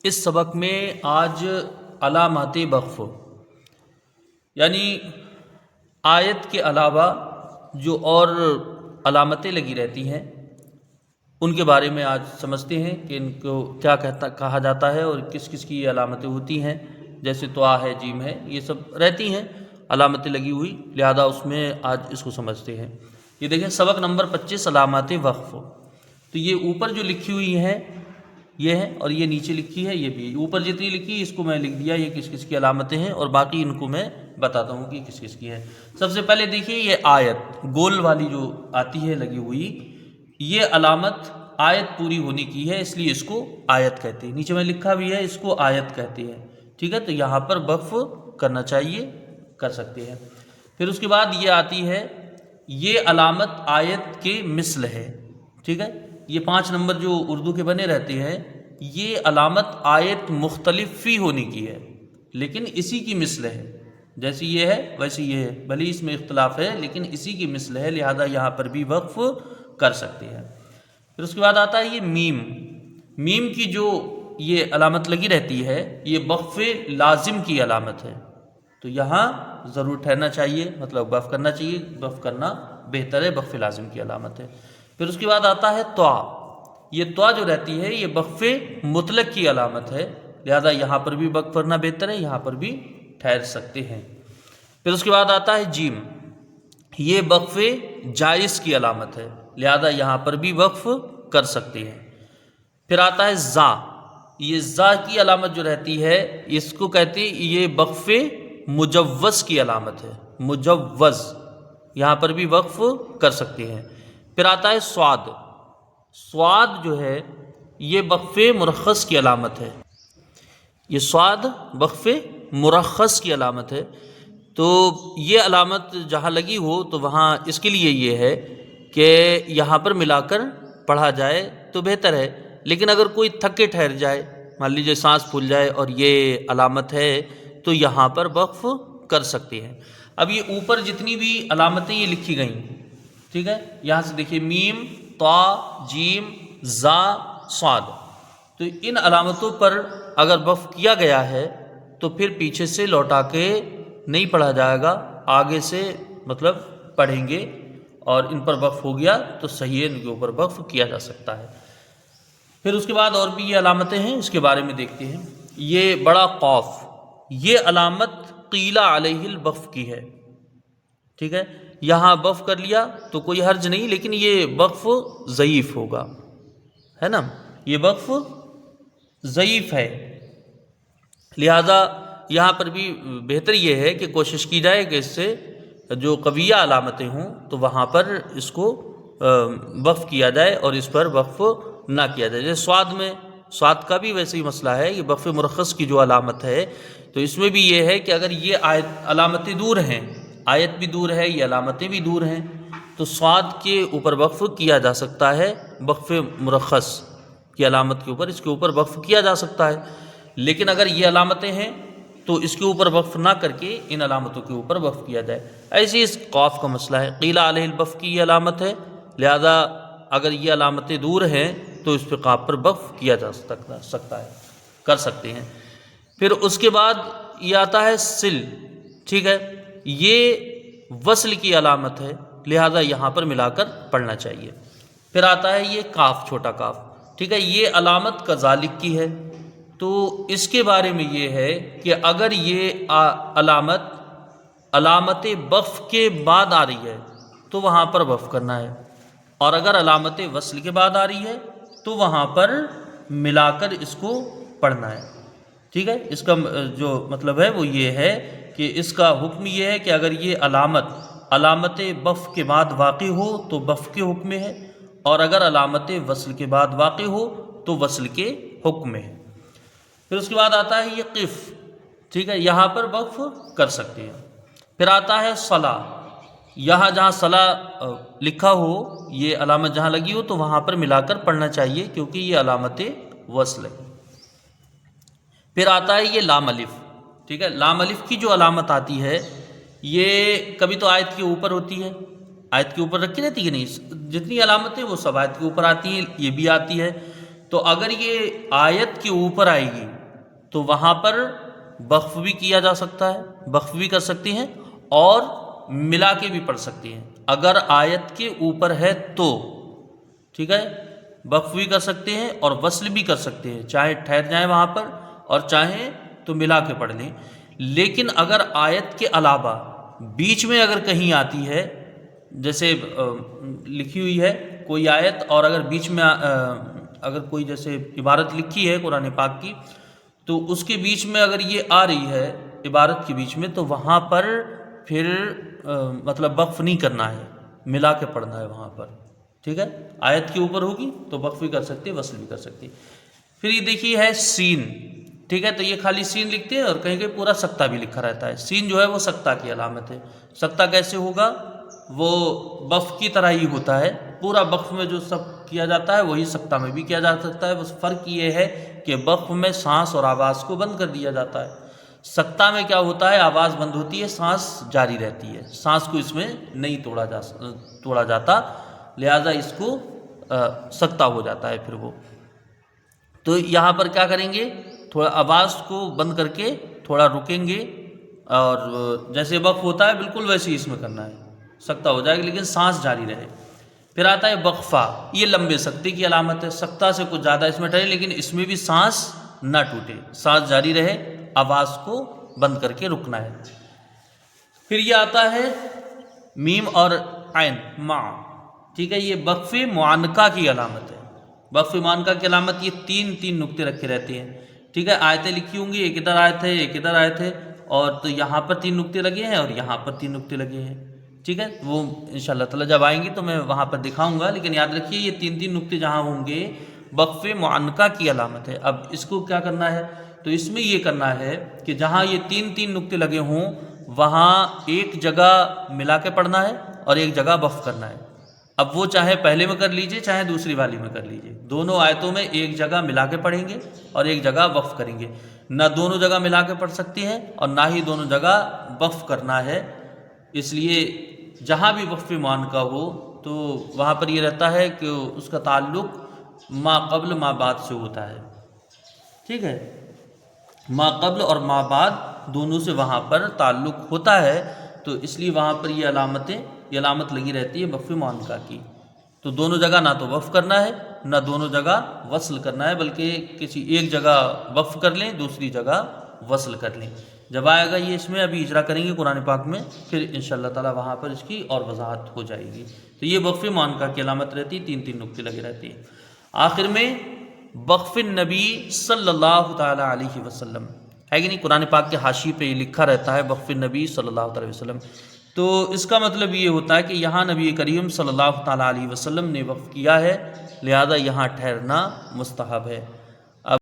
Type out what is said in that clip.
اس سبق میں آج علامات وقف یعنی آیت کے علاوہ جو اور علامتیں لگی رہتی ہیں ان کے بارے میں آج سمجھتے ہیں کہ ان کو کیا کہا جاتا ہے اور کس کس کی یہ علامتیں ہوتی ہیں. جیسے طا ہے، جیم ہے، یہ سب رہتی ہیں علامتیں لگی ہوئی، لہذا اس میں آج اس کو سمجھتے ہیں. یہ دیکھیں سبق نمبر 25 علامات وقف. تو یہ اوپر جو لکھی ہوئی ہیں یہ ہے اور یہ نیچے لکھی ہے یہ بھی. اوپر جتنی لکھی اس کو میں لکھ دیا یہ کس کس کی علامتیں ہیں اور باقی ان کو میں بتاتا ہوں کہ کس کس کی ہے. سب سے پہلے دیکھیے یہ آیت گول والی جو آتی ہے لگی ہوئی، یہ علامت آیت پوری ہونے کی ہے اس لیے اس کو آیت کہتے ہیں. نیچے میں لکھا بھی ہے اس کو آیت کہتے ہیں. ٹھیک ہے، تو یہاں پر وقف کرنا چاہیے، کر سکتے ہیں. پھر اس کے بعد یہ آتی ہے یہ علامت آیت کے مثل ہے. ٹھیک ہے، یہ 5 نمبر جو اردو کے بنے رہتے ہیں یہ علامت آیت مختلف فی ہونے کی ہے لیکن اسی کی مثل ہے. جیسی یہ ہے ویسی یہ ہے، بھلے اس میں اختلاف ہے لیکن اسی کی مثل ہے، لہذا یہاں پر بھی وقف کر سکتے ہیں. پھر اس کے بعد آتا ہے یہ میم. میم کی جو یہ علامت لگی رہتی ہے یہ وقف لازم کی علامت ہے، تو یہاں ضرور ٹھہرنا چاہیے، مطلب وقف کرنا چاہیے. وقف کرنا بہتر ہے، وقف لازم کی علامت ہے. پھر اس کے بعد آتا ہے طا. یہ طا جو رہتی ہے یہ وقف مطلق کی علامت ہے، لہذا یہاں پر بھی وقف کرنا بہتر ہے، یہاں پر بھی ٹھہر سکتے ہیں. پھر اس کے بعد آتا ہے جیم. یہ وقف جائز کی علامت ہے، لہذا یہاں پر بھی وقف کر سکتے ہیں. پھر آتا ہے زا. یہ زا کی علامت جو رہتی ہے اس کو کہتے ہیں یہ وقف مجوز کی علامت ہے، مجوز، یہاں پر بھی وقف کر سکتے ہیں. پھر آتا ہے سواد. سواد جو ہے یہ وقف مرخص کی علامت ہے. یہ سواد وقف مرخص کی علامت ہے، تو یہ علامت جہاں لگی ہو تو وہاں اس کے لیے یہ ہے کہ یہاں پر ملا کر پڑھا جائے تو بہتر ہے. لیکن اگر کوئی تھک کے ٹھہر جائے، مان لیجیے سانس پھول جائے اور یہ علامت ہے تو یہاں پر وقف کر سکتے ہیں. اب یہ اوپر جتنی بھی علامتیں یہ لکھی گئیں، ٹھیک ہے، یہاں سے دیکھیے میم، طا، جیم، زا، صاد. تو ان علامتوں پر اگر وقف کیا گیا ہے تو پھر پیچھے سے لوٹا کے نہیں پڑھا جائے گا، آگے سے مطلب پڑھیں گے، اور ان پر وقف ہو گیا تو صحیح ہے، ان کے اوپر وقف کیا جا سکتا ہے. پھر اس کے بعد اور بھی یہ علامتیں ہیں، اس کے بارے میں دیکھتے ہیں. یہ بڑا قاف، یہ علامت قیل علیہ الوقف کی ہے. ٹھیک ہے، یہاں وقف کر لیا تو کوئی حرج نہیں، لیکن یہ وقف ضعیف ہوگا، ہے نا، یہ وقف ضعیف ہے. لہذا یہاں پر بھی بہتر یہ ہے کہ کوشش کی جائے کہ اس سے جو قویہ علامتیں ہوں تو وہاں پر اس کو وقف کیا جائے اور اس پر وقف نہ کیا جائے. جیسے سواد میں، سواد کا بھی ویسے ہی مسئلہ ہے. یہ وقف مرخص کی جو علامت ہے تو اس میں بھی یہ ہے کہ اگر یہ علامتیں دور ہیں، آیت بھی دور ہے، یہ علامتیں بھی دور ہیں، تو سواد کے اوپر وقف کیا جا سکتا ہے. وقف مرخص کی علامت کے اوپر، اس کے اوپر وقف کیا جا سکتا ہے. لیکن اگر یہ علامتیں ہیں تو اس کے اوپر وقف نہ کر کے ان علامتوں کے اوپر وقف کیا جائے. ایسے اس قاف کا مسئلہ ہے. قیل علیہ الوقف کی یہ علامت ہے، لہذا اگر یہ علامتیں دور ہیں تو اس پہ قاف پر وقف کیا جا سکتا ہے، کر سکتے ہیں. پھر اس کے بعد یہ آتا ہے سل. ٹھیک ہے، یہ وصل کی علامت ہے، لہذا یہاں پر ملا کر پڑھنا چاہیے. پھر آتا ہے یہ کاف، چھوٹا کاف. ٹھیک ہے، یہ علامت کذالک کی ہے. تو اس کے بارے میں یہ ہے کہ اگر یہ علامت وقف کے بعد آ رہی ہے تو وہاں پر وقف کرنا ہے، اور اگر علامت وصل کے بعد آ رہی ہے تو وہاں پر ملا کر اس کو پڑھنا ہے. ٹھیک ہے، اس کا جو مطلب ہے وہ یہ ہے کہ اس کا حکم یہ ہے کہ اگر یہ علامت وقف کے بعد واقع ہو تو وقف کے حکم میں ہے، اور اگر علامت وصل کے بعد واقع ہو تو وصل کے حکم میں ہے. پھر اس کے بعد آتا ہے یہ قف. ٹھیک ہے، یہاں پر وقف کر سکتے ہیں. پھر آتا ہے صلا. یہاں جہاں صلا لکھا ہو، یہ علامت جہاں لگی ہو تو وہاں پر ملا کر پڑھنا چاہیے کیونکہ یہ علامت وصل ہے. پھر آتا ہے یہ لام الف. ٹھیک ہے، لام الف کی جو علامت آتی ہے یہ کبھی تو آیت کے اوپر ہوتی ہے، آیت کے اوپر رکھی رہتی ہے، نہیں، جتنی علامتیں وہ سب آیت کے اوپر آتی ہیں، یہ بھی آتی ہے. تو اگر یہ آیت کے اوپر آئے گی تو وہاں پر وقف بھی کیا جا سکتا ہے، وقف بھی کر سکتی ہیں اور ملا کے بھی پڑھ سکتی ہیں اگر آیت کے اوپر ہے تو، ٹھیک ہے، وقف بھی کر سکتے ہیں اور وصل بھی کر سکتے ہیں، چاہے ٹھہر جائیں وہاں پر اور چاہیں تو ملا کے پڑھ لیں۔ لیکن اگر آیت کے علاوہ بیچ میں اگر کہیں آتی ہے، جیسے لکھی ہوئی ہے کوئی آیت اور اگر بیچ میں اگر کوئی جیسے عبارت لکھی ہے قرآن پاک کی، تو اس کے بیچ میں اگر یہ آ رہی ہے عبارت کے بیچ میں، تو وہاں پر پھر مطلب وقف نہیں کرنا ہے، ملا کے پڑھنا ہے وہاں پر، ٹھیک ہے۔ آیت کے اوپر ہوگی تو وقف بھی کر سکتے، وصل بھی کر سکتے۔ پھر یہ دیکھیے ہے سین، ٹھیک ہے، تو یہ خالی سین لکھتے ہیں اور کہیں کہ پورا سکتہ بھی لکھا رہتا ہے۔ سین جو ہے وہ سکتہ کی علامت ہے۔ سکتہ کیسے ہوگا؟ وہ وقف کی طرح ہی ہوتا ہے، پورا وقف میں جو سب کیا جاتا ہے وہی سکتہ میں بھی کیا جا سکتا ہے، بس فرق یہ ہے کہ وقف میں سانس اور آواز کو بند کر دیا جاتا ہے، سکتہ میں کیا ہوتا ہے آواز بند ہوتی ہے، سانس جاری رہتی ہے، سانس کو اس میں نہیں توڑا جاتا، لہذا اس کو سکتہ ہو جاتا ہے پھر وہ۔ تو یہاں پر کیا کریں گے، تھوڑا آواز کو بند کر کے تھوڑا رکیں گے، اور جیسے وقف ہوتا ہے بالکل ویسے ہی اس میں کرنا ہے، سکتہ ہو جائے گا لیکن سانس جاری رہے۔ پھر آتا ہے وقفہ، یہ لمبے سکتے کی علامت ہے، سکتہ سے کچھ زیادہ اس میں ٹھہرے لیکن اس میں بھی سانس نہ ٹوٹے، سانس جاری رہے، آواز کو بند کر کے رکنا ہے۔ پھر یہ آتا ہے میم اور عین مع، ٹھیک ہے، یہ وقف معانقہ کی علامت ہے۔ وقف معانقہ کی علامت یہ تین نقطے رکھے رہتے ہیں، ٹھیک ہے، آیتیں لکھی ہوں گی، ایک ادھر آیت ہے ایک ادھر آیت ہے، اور تو یہاں پر 3 نقطے لگے ہیں اور یہاں پر 3 نقطے لگے ہیں، ٹھیک ہے، وہ انشاءاللہ تعالی جب آئیں گی تو میں وہاں پر دکھاؤں گا، لیکن یاد رکھیے یہ 3 نقطے جہاں ہوں گے وقف معانقہ کی علامت ہے۔ اب اس کو کیا کرنا ہے، تو اس میں یہ کرنا ہے کہ جہاں یہ 3 نقطے لگے ہوں وہاں ایک جگہ ملا کے پڑھنا ہے اور ایک جگہ وقف کرنا ہے۔ اب وہ چاہے پہلے میں کر لیجئے چاہے دوسری والی میں کر لیجئے، دونوں آیتوں میں ایک جگہ ملا کے پڑھیں گے اور ایک جگہ وقف کریں گے، نہ دونوں جگہ ملا کے پڑھ سکتے ہیں اور نہ ہی دونوں جگہ وقف کرنا ہے۔ اس لیے جہاں بھی وقف معانقہ ہو تو وہاں پر یہ رہتا ہے کہ اس کا تعلق ما قبل ما بعد سے ہوتا ہے، ٹھیک ہے، ما قبل اور ما بعد دونوں سے وہاں پر تعلق ہوتا ہے، تو اس لیے وہاں پر یہ علامت لگی رہتی ہے وقف معانقہ کی۔ تو دونوں جگہ نہ تو وقف کرنا ہے نہ دونوں جگہ وصل کرنا ہے، بلکہ کسی ایک جگہ وقف کر لیں دوسری جگہ وصل کر لیں۔ جب آئے گا یہ اس میں ابھی اجرا کریں گے قرآن پاک میں، پھر انشاءاللہ تعالی وہاں پر اس کی اور وضاحت ہو جائے گی۔ تو یہ وقف معانقہ کی علامت رہتی ہے، 3 نقطے لگے رہتے ہیں۔ آخر میں وقف نبی صلی اللہ تعالی علیہ وسلم ہے کہ نہیں، قرآن پاک کے حاشی پہ یہ لکھا رہتا ہے وقف نبی صلی اللہ علیہ وسلم، تو اس کا مطلب یہ ہوتا ہے کہ یہاں نبی کریم صلی اللہ تعالی علیہ وسلم نے وقف کیا ہے، لہذا یہاں ٹھہرنا مستحب ہے۔